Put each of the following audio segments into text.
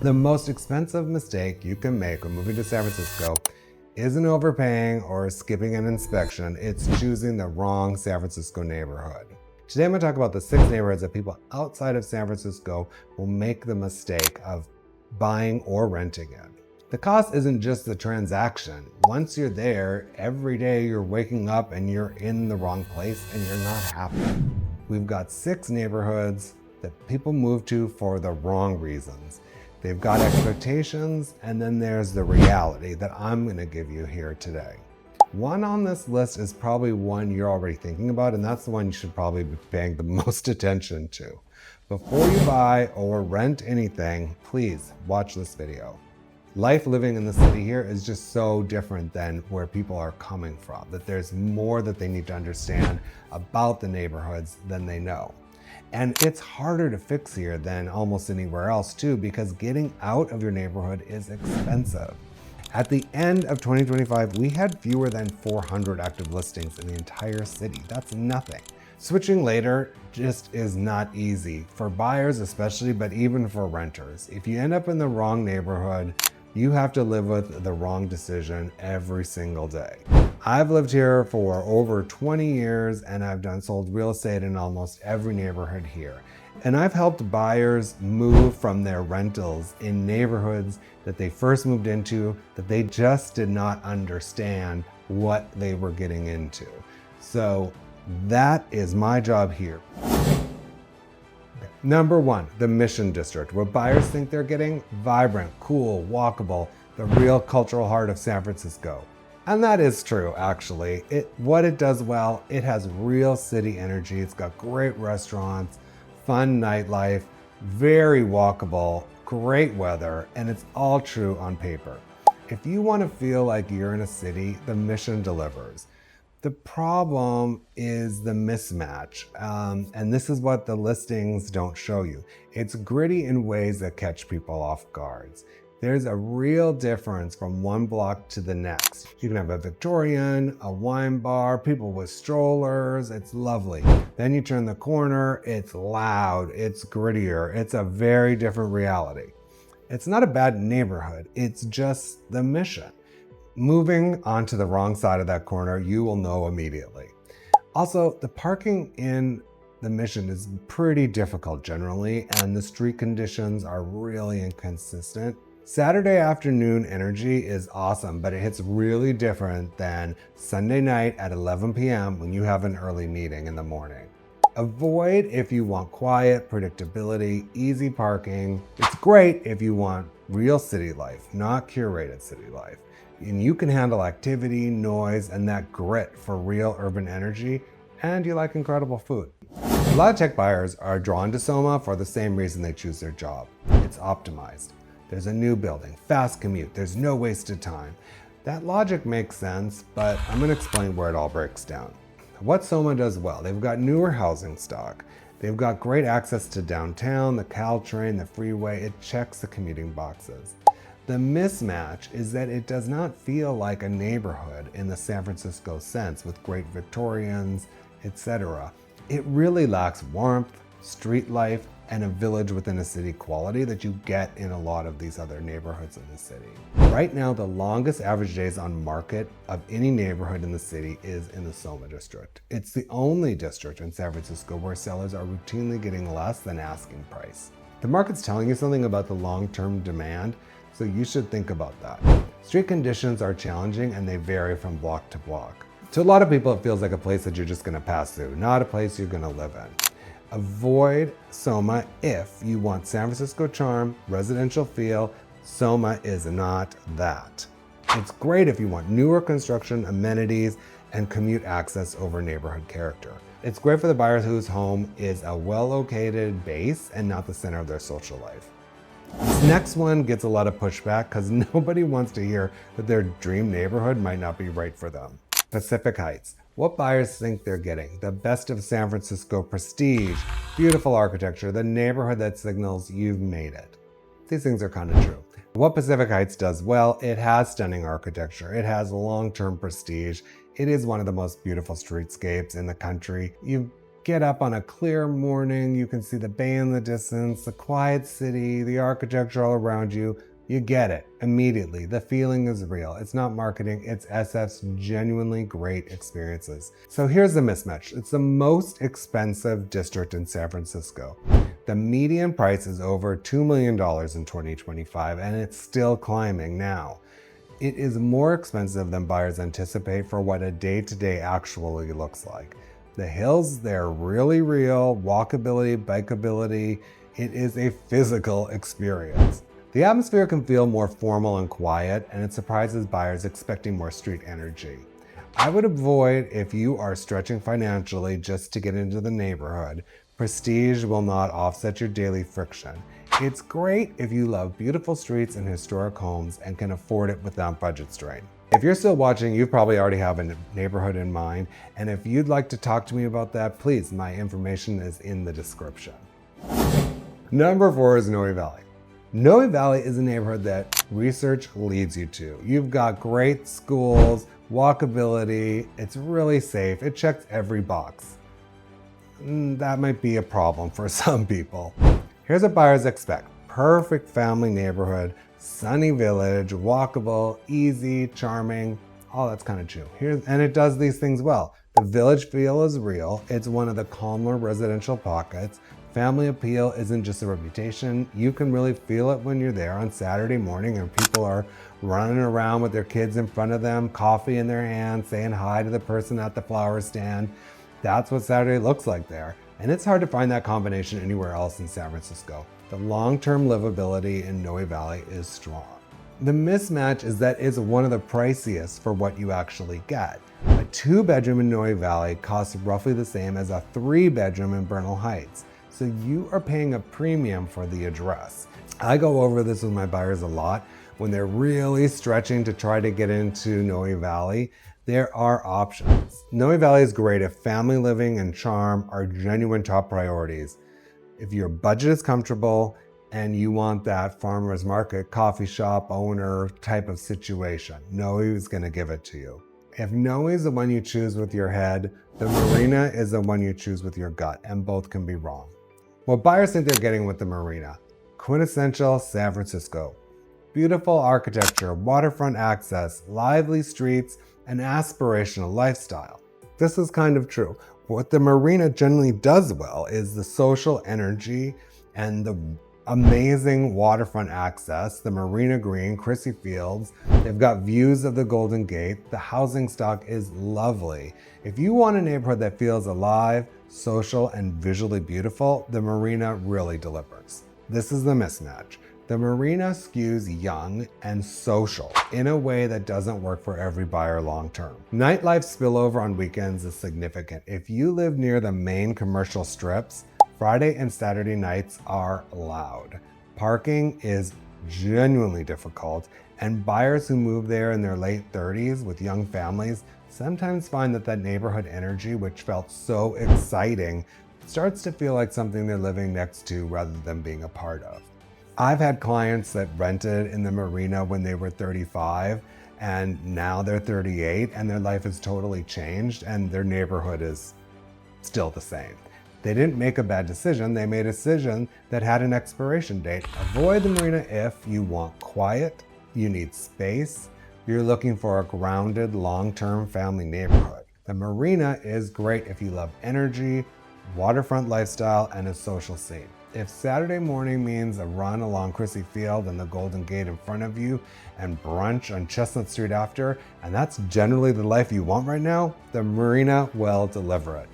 The most expensive mistake you can make when moving to San Francisco isn't overpaying or skipping an inspection, it's choosing the wrong San Francisco neighborhood. Today I'm going to talk about the 6 neighborhoods that people outside of San Francisco will make the mistake of buying or renting in. The cost isn't just the transaction. Once you're there, every day you're waking up and you're in the wrong place and you're not happy. We've got 6 neighborhoods that people move to for the wrong reasons. They've got expectations, and then there's the reality that I'm going to give you here today. One on this list is probably one you're already thinking about, and that's the one you should probably be paying the most attention to. Before you buy or rent anything, please watch this video. Life living in the city here is just so different than where people are coming from, that there's more that they need to understand about the neighborhoods than they know. And it's harder to fix here than almost anywhere else too, because getting out of your neighborhood is expensive. At the end of 2025, we had fewer than 400 active listings in the entire city. That's nothing. Switching later just is not easy for buyers especially, but even for renters. If you end up in the wrong neighborhood, you have to live with the wrong decision every single day. I've lived here for over 20 years and I've sold real estate in almost every neighborhood here. And I've helped buyers move from their rentals in neighborhoods that they first moved into that they just did not understand what they were getting into. So that is my job here. Number 1, the Mission District, where buyers think they're getting vibrant, cool, walkable, the real cultural heart of San Francisco. And that is true, actually. What it does well, it has real city energy. It's got great restaurants, fun nightlife, very walkable, great weather, and it's all true on paper. If you want to feel like you're in a city, the Mission delivers. The problem is the mismatch, and this is what the listings don't show you. It's gritty in ways that catch people off guard. There's a real difference from one block to the next. You can have a Victorian, a wine bar, people with strollers, it's lovely. Then you turn the corner, it's loud, it's grittier, it's a very different reality. It's not a bad neighborhood, it's just the Mission. Moving onto the wrong side of that corner, you will know immediately. Also, the parking in the Mission is pretty difficult generally, and the street conditions are really inconsistent. Saturday afternoon energy is awesome, but it hits really different than Sunday night at 11 p.m. when you have an early meeting in the morning. Avoid if you want quiet, predictability, easy parking. It's great if you want real city life, not curated city life. And you can handle activity, noise, and that grit for real urban energy, and you like incredible food. A lot of tech buyers are drawn to SoMa for the same reason they choose their job. It's optimized. There's a new building, fast commute, there's no wasted time. That logic makes sense, but I'm going to explain where it all breaks down. What SoMa does well, they've got newer housing stock. They've got great access to downtown, the Caltrain, the freeway, it checks the commuting boxes. The mismatch is that it does not feel like a neighborhood in the San Francisco sense with great Victorians, etc. It really lacks warmth, street life, and a village within a city quality that you get in a lot of these other neighborhoods in the city. Right now, the longest average days on market of any neighborhood in the city is in the SoMa district. It's the only district in San Francisco where sellers are routinely getting less than asking price. The market's telling you something about the long-term demand, so you should think about that. Street conditions are challenging and they vary from block to block. To a lot of people, it feels like a place that you're just gonna pass through, not a place you're gonna live in. Avoid SoMa if you want San Francisco charm, residential feel. SoMa is not that. It's great if you want newer construction, amenities, and commute access over neighborhood character. It's great for the buyers whose home is a well-located base and not the center of their social life. This next one gets a lot of pushback because nobody wants to hear that their dream neighborhood might not be right for them. Pacific Heights. What buyers think they're getting? The best of San Francisco prestige, beautiful architecture, the neighborhood that signals you've made it. These things are kind of true. What Pacific Heights does well, it has stunning architecture, it has long-term prestige, it is one of the most beautiful streetscapes in the country. You've get up on a clear morning, you can see the bay in the distance, the quiet city, the architecture all around you. You get it immediately. The feeling is real. It's not marketing, it's SF's genuinely great experiences. So here's the mismatch. It's the most expensive district in San Francisco. The median price is over $2 million in 2025, and it's still climbing now. It is more expensive than buyers anticipate for what a day-to-day actually looks like. The hills, they're really real, walkability, bikeability. It is a physical experience. The atmosphere can feel more formal and quiet, and it surprises buyers expecting more street energy. I would avoid if you are stretching financially just to get into the neighborhood. Prestige will not offset your daily friction. It's great if you love beautiful streets and historic homes and can afford it without budget strain. If you're still watching, you probably already have a neighborhood in mind, and if you'd like to talk to me about that, please, my information is in the description. Number 4 is Noe Valley. Noe Valley is a neighborhood that research leads you to. You've got great schools, walkability, it's really safe, it checks every box. That might be a problem for some people. Here's what buyers expect. Perfect family neighborhood, sunny village, walkable, easy, charming, all that's kind of true. And it does these things well. The village feel is real. It's one of the calmer residential pockets. Family appeal isn't just a reputation. You can really feel it when you're there on Saturday morning and people are running around with their kids in front of them, coffee in their hand, saying hi to the person at the flower stand. That's what Saturday looks like there. And it's hard to find that combination anywhere else in San Francisco. The long-term livability in Noe Valley is strong. The mismatch is that it's one of the priciest for what you actually get. A 2-bedroom in Noe Valley costs roughly the same as a 3-bedroom in Bernal Heights. So you are paying a premium for the address. I go over this with my buyers a lot. When they're really stretching to try to get into Noe Valley, there are options. Noe Valley is great if family living and charm are genuine top priorities. If your budget is comfortable and you want that farmer's market, coffee shop owner type of situation, Noe is gonna give it to you. If Noe is the one you choose with your head, the Marina is the one you choose with your gut, and both can be wrong. What buyers think they're getting with the Marina: quintessential San Francisco. Beautiful architecture, waterfront access, lively streets, and aspirational lifestyle. This is kind of true. What the Marina generally does well is the social energy and the amazing waterfront access, the Marina Green, Crissy Fields. They've got views of the Golden Gate. The housing stock is lovely. If you want a neighborhood that feels alive, social, and visually beautiful, the Marina really delivers. This is the mismatch. The Marina skews young and social in a way that doesn't work for every buyer long term. Nightlife spillover on weekends is significant. If you live near the main commercial strips, Friday and Saturday nights are loud. Parking is genuinely difficult, and buyers who move there in their late 30s with young families sometimes find that neighborhood energy, which felt so exciting, starts to feel like something they're living next to rather than being a part of. I've had clients that rented in the Marina when they were 35 and now they're 38 and their life has totally changed and their neighborhood is still the same. They didn't make a bad decision, they made a decision that had an expiration date. Avoid the Marina if you want quiet, you need space, you're looking for a grounded, long-term family neighborhood. The Marina is great if you love energy, waterfront lifestyle, and a social scene. If Saturday morning means a run along Crissy Field and the Golden Gate in front of you and brunch on Chestnut Street after, and that's generally the life you want right now, the Marina will deliver it.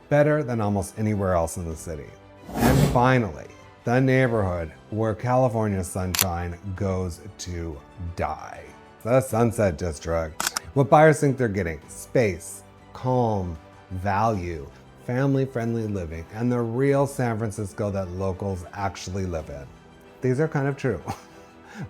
Better than almost anywhere else in the city. And finally, the neighborhood where California sunshine goes to die. The Sunset District. What buyers think they're getting: space, calm, value, family-friendly living, and the real San Francisco that locals actually live in. These are kind of true.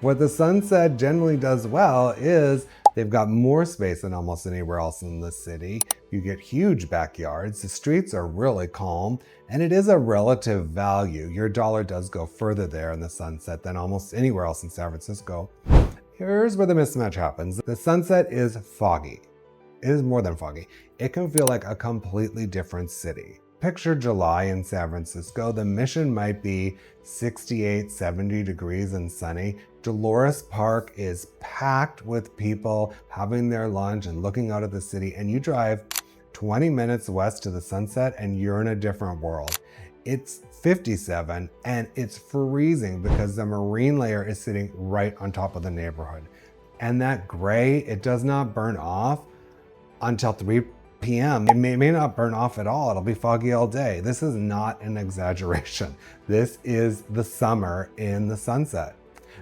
What the Sunset generally does well is they've got more space than almost anywhere else in the city. You get huge backyards, the streets are really calm, and it is a relative value. Your dollar does go further there in the Sunset than almost anywhere else in San Francisco. Here's where the mismatch happens. The Sunset is foggy. It is more than foggy. It can feel like a completely different city. picture July in San Francisco. The Mission might be 68, 70 degrees and sunny. Dolores Park is packed with people having their lunch and looking out at the city, and you drive 20 minutes west to the Sunset and you're in a different world. It's 57 and it's freezing because the marine layer is sitting right on top of the neighborhood. And that gray, it does not burn off until 3 p.m. It may not burn off at all. It'll be foggy all day. This is not an exaggeration. This is the summer in the Sunset.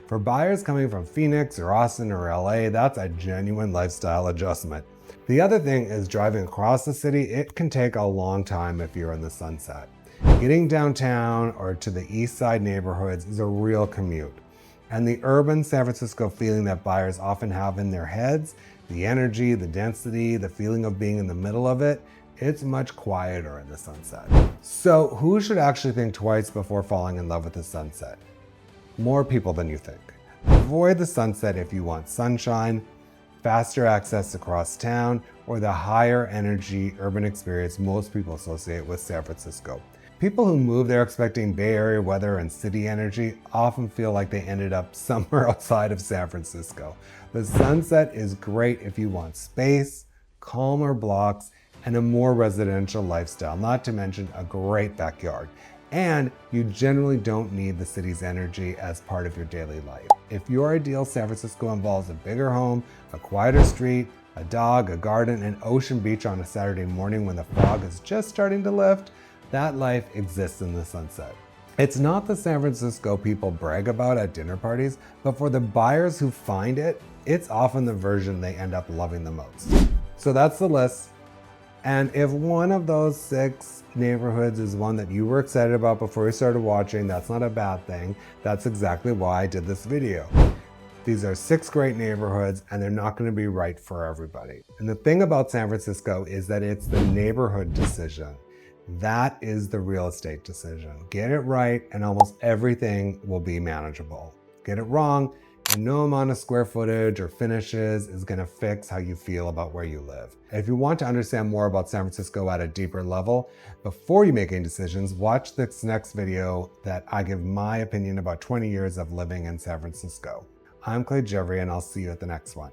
For buyers coming from Phoenix or Austin or LA, that's a genuine lifestyle adjustment. The other thing is driving across the city, it can take a long time if you're in the Sunset. Getting downtown or to the east side neighborhoods is a real commute. And the urban San Francisco feeling that buyers often have in their heads, the energy, the density, the feeling of being in the middle of it, it's much quieter in the Sunset. So who should actually think twice before falling in love with the Sunset? More people than you think. Avoid the Sunset if you want sunshine, faster access across town, or the higher energy urban experience most people associate with San Francisco. People who move there expecting Bay Area weather and city energy often feel like they ended up somewhere outside of San Francisco. The Sunset is great if you want space, calmer blocks, and a more residential lifestyle, not to mention a great backyard. And you generally don't need the city's energy as part of your daily life. If your ideal San Francisco involves a bigger home, a quieter street, a dog, a garden, and ocean beach on a Saturday morning when the fog is just starting to lift, that life exists in the Sunset. It's not the San Francisco people brag about at dinner parties, but for the buyers who find it, it's often the version they end up loving the most. So that's the list. And if one of those 6 neighborhoods is one that you were excited about before you started watching, that's not a bad thing. That's exactly why I did this video. These are 6 great neighborhoods and they're not going to be right for everybody. And the thing about San Francisco is that it's the neighborhood decision. That is the real estate decision. Get it right and almost everything will be manageable. Get it wrong and no amount of square footage or finishes is going to fix how you feel about where you live. If you want to understand more about San Francisco at a deeper level, before you make any decisions, watch this next video that I give my opinion about 20 years of living in San Francisco. I'm Clay Jeffrey and I'll see you at the next one.